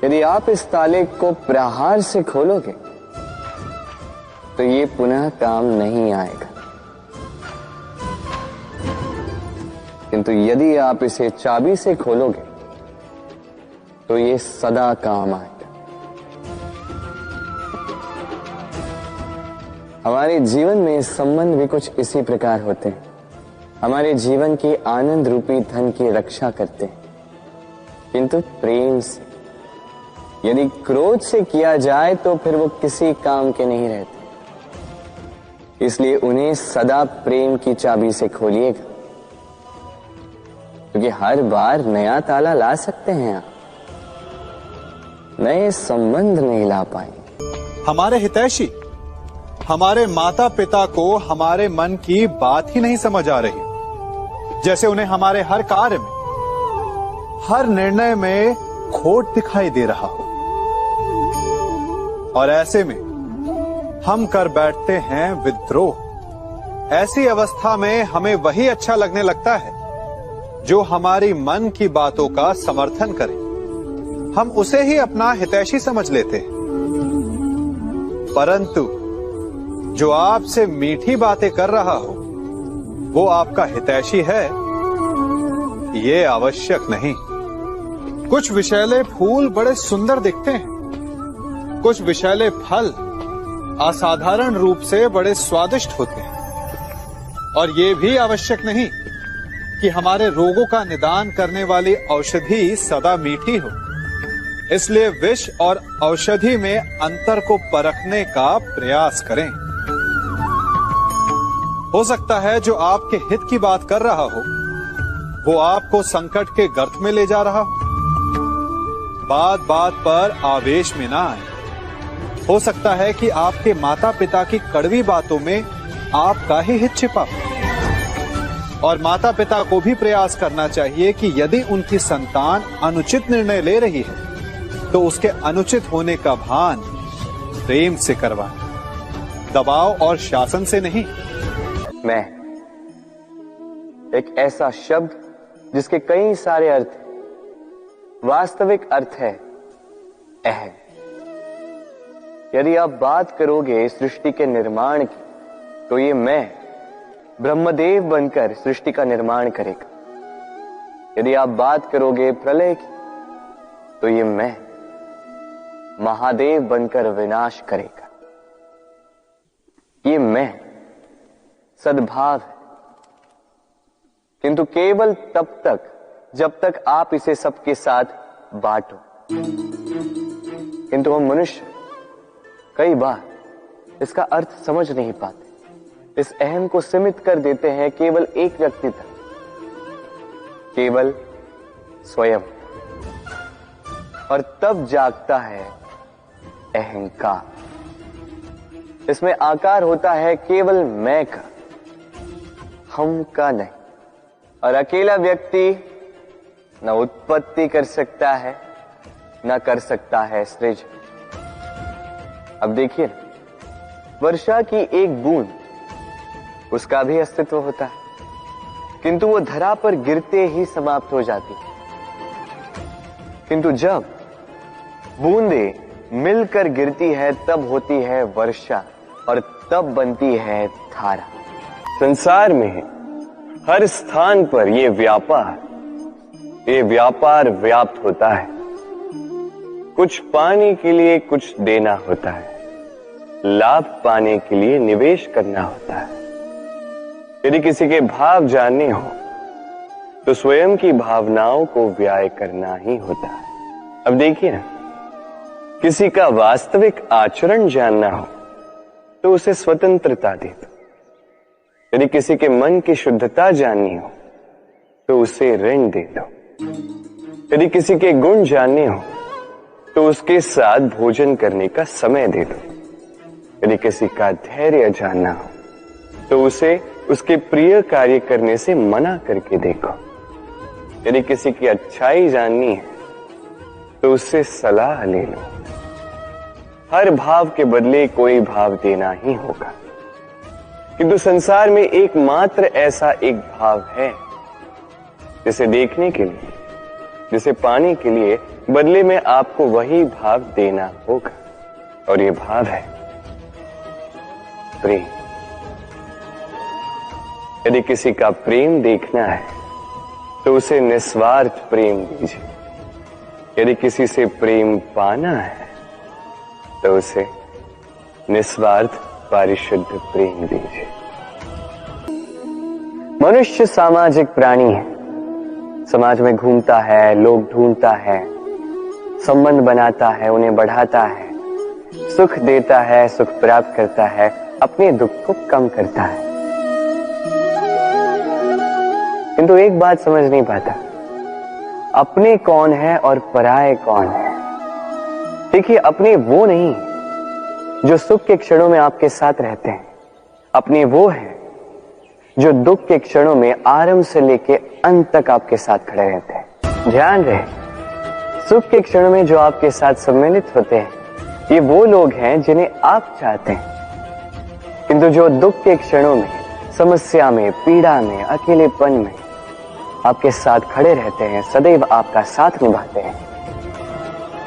यदि आप इस ताले को प्रहार से खोलोगे तो ये पुनः काम नहीं आएगा, किंतु यदि आप इसे चाबी से खोलोगे तो ये सदा काम आएगा। हमारे जीवन में संबंध भी कुछ इसी प्रकार होते हैं। हमारे जीवन के आनंद रूपी धन की रक्षा करते हैं, किंतु प्रेम से। यदि क्रोध से किया जाए तो फिर वो किसी काम के नहीं रहते। इसलिए उन्हें सदा प्रेम की चाबी से खोलिएगा, क्योंकि हर बार नया ताला ला सकते हैं आप, नए संबंध नहीं ला पाएंगे। हमारे हितैषी हमारे माता पिता को हमारे मन की बात ही नहीं समझ आ रही, जैसे उन्हें हमारे हर कार्य में, हर निर्णय में खोट दिखाई दे रहा हो। और ऐसे में हम कर बैठते हैं विद्रोह। ऐसी अवस्था में हमें वही अच्छा लगने लगता है जो हमारी मन की बातों का समर्थन करे। हम उसे ही अपना हितैषी समझ लेते हैं। परंतु जो आपसे मीठी बातें कर रहा हो वो आपका हितैषी है, ये आवश्यक नहीं। कुछ विषैले फूल बड़े सुंदर दिखते हैं, कुछ विषैले फल असाधारण रूप से बड़े स्वादिष्ट होते हैं। और ये भी आवश्यक नहीं कि हमारे रोगों का निदान करने वाली औषधि सदा मीठी हो। इसलिए विष और औषधि में अंतर को परखने का प्रयास करें। हो सकता है जो आपके हित की बात कर रहा हो वो आपको संकट के गर्त में ले जा रहा हो। बात बात पर आवेश में ना आए। हो सकता है कि आपके माता पिता की कड़वी बातों में आपका ही हित छिपा हो। और माता पिता को भी प्रयास करना चाहिए कि यदि उनकी संतान अनुचित निर्णय ले रही है तो उसके अनुचित होने का भान प्रेम से करवाएं, दबाव और शासन से नहीं। मैं एक ऐसा शब्द जिसके कई सारे अर्थ हैं। वास्तविक अर्थ है अहम। यदि आप बात करोगे सृष्टि के निर्माण की तो ये मैं ब्रह्मदेव बनकर सृष्टि का निर्माण करेगा। यदि आप बात करोगे प्रलय की तो ये मैं महादेव बनकर विनाश करेगा। ये मैं सद्भाव है, किंतु केवल तब तक जब तक आप इसे सबके साथ बांटो। किंतु हम मनुष्य कई बार इसका अर्थ समझ नहीं पाते। इस अहम को सीमित कर देते हैं केवल एक व्यक्ति तक, केवल स्वयं। और तब जागता है अहंकार। इसमें आकार होता है केवल मैं का, हम का नहीं। और अकेला व्यक्ति न उत्पत्ति कर सकता है न कर सकता है सृजन। अब देखिए, वर्षा की एक बूंद, उसका भी अस्तित्व होता है, किंतु वो धरा पर गिरते ही समाप्त हो जाती है। किंतु जब बूंदे मिलकर गिरती है तब होती है वर्षा, और तब बनती है धारा। संसार में हर स्थान पर ये व्यापार व्याप्त होता है। कुछ पाने के लिए कुछ देना होता है, लाभ पाने के लिए निवेश करना होता है। यदि किसी के भाव जानने हो तो स्वयं की भावनाओं को व्यय करना ही होता है। अब देखिए ना, किसी का वास्तविक आचरण जानना हो तो उसे स्वतंत्रता दे दो। यदि किसी के मन की शुद्धता जाननी हो तो उसे ऋण दे दो। यदि किसी के गुण जानने हो तो उसके साथ भोजन करने का समय दे दो। यदि किसी का धैर्य जानना हो तो उसे उसके प्रिय कार्य करने से मना करके देखो। यदि किसी की अच्छाई जाननी है तो उससे सलाह ले लो। हर भाव के बदले कोई भाव देना ही होगा, किंतु संसार में एकमात्र ऐसा एक भाव है जिसे देखने के लिए जिसे पाने के लिए बदले में आपको वही भाव देना होगा, और ये भाव है प्रेम। यदि किसी का प्रेम देखना है तो उसे निस्वार्थ प्रेम दीजिए। यदि किसी से प्रेम पाना है तो उसे निस्वार्थ पारिशुद्ध प्रेम दीजिए। मनुष्य सामाजिक प्राणी है, समाज में घूमता है, लोग ढूंढता है, संबंध बनाता है, उन्हें बढ़ाता है, सुख देता है, सुख प्राप्त करता है, अपने दुख को कम करता है। किंतु एक बात समझ नहीं पाता, अपने कौन है और पराये कौन है। देखिए, अपने वो नहीं जो सुख के क्षणों में आपके साथ रहते हैं, अपने वो है जो दुख के क्षणों में आरंभ से लेके अंत तक आपके साथ खड़े रहते हैं। ध्यान रहे, सुख के क्षणों में जो आपके साथ सम्मिलित होते हैं, ये वो लोग हैं जिन्हें आप चाहते हैं। किंतु जो दुख के क्षणों में, समस्या में, पीड़ा में, अकेलेपन में आपके साथ खड़े रहते हैं, सदैव आपका साथ निभाते हैं,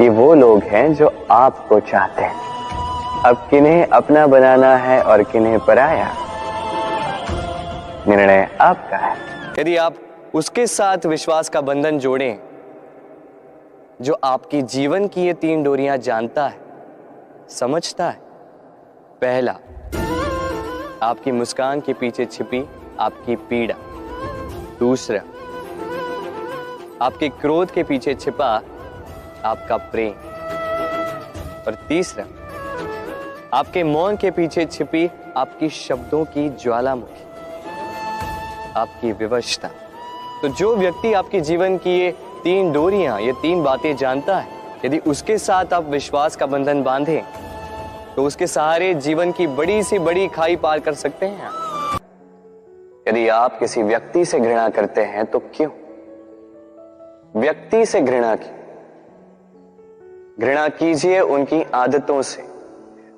ये वो लोग हैं जो आपको चाहते हैं। अब किन्हें अपना बनाना है और किन्हें पराया, निर्णय आपका है। यदि आप उसके साथ विश्वास का बंधन जोड़ें जो आपकी जीवन की ये 3 डोरियां जानता है, समझता है। पहला, आपकी मुस्कान के पीछे छिपी आपकी पीड़ा। दूसरा, आपके क्रोध के पीछे छिपा आपका प्रेम। और तीसरा, आपके मौन के पीछे छिपी आपकी शब्दों की ज्वालामुखी, आपकी विवशता। तो जो व्यक्ति आपके जीवन की ये 3 डोरियां, ये 3 बातें जानता है, यदि उसके साथ आप विश्वास का बंधन बांधें तो उसके सहारे जीवन की बड़ी से बड़ी खाई पार कर सकते हैं। यदि आप किसी व्यक्ति से घृणा करते हैं तो क्यों? व्यक्ति से घृणा की, घृणा कीजिए उनकी आदतों से,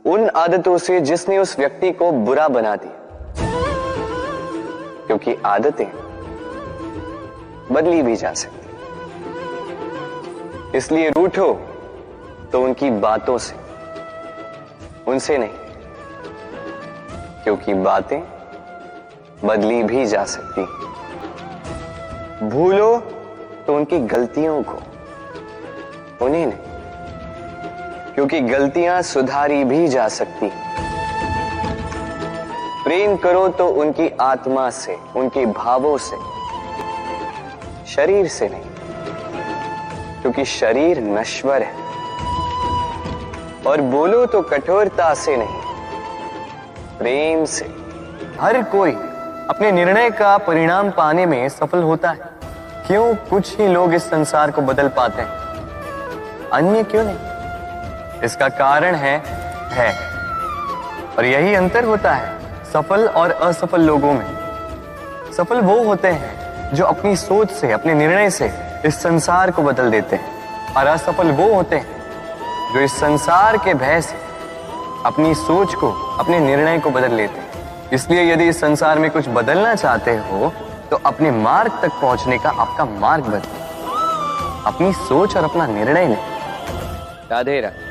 उन आदतों से जिसने उस व्यक्ति को बुरा बना दिया। क्योंकि आदतें बदली भी जा सकती, इसलिए रूठो तो उनकी बातों से, उनसे नहीं, क्योंकि बातें बदली भी जा सकती। भूलो तो उनकी गलतियों को, उन्हें नहीं, क्योंकि गलतियां सुधारी भी जा सकती। प्रेम करो तो उनकी आत्मा से, उनके भावों से, शरीर से नहीं, क्योंकि शरीर नश्वर है। और बोलो तो कठोरता से नहीं, प्रेम से। हर कोई अपने निर्णय का परिणाम पाने में सफल होता है। क्यों कुछ ही लोग इस संसार को बदल पाते हैं, अन्य क्यों नहीं? इसका कारण है भय। और यही अंतर होता है सफल और असफल लोगों में। सफल वो होते हैं जो अपनी सोच से, अपने निर्णय से इस संसार को बदल देते हैं, और असफल वो होते हैं जो इस संसार के भय से अपनी सोच को, अपने निर्णय को बदल लेते हैं। इसलिए यदि इस संसार में कुछ बदलना चाहते हो तो अपने मार्ग तक पहुंचने का आपका मार्ग बदलो, अपनी सोच और अपना निर्णय लें। राधे राधे।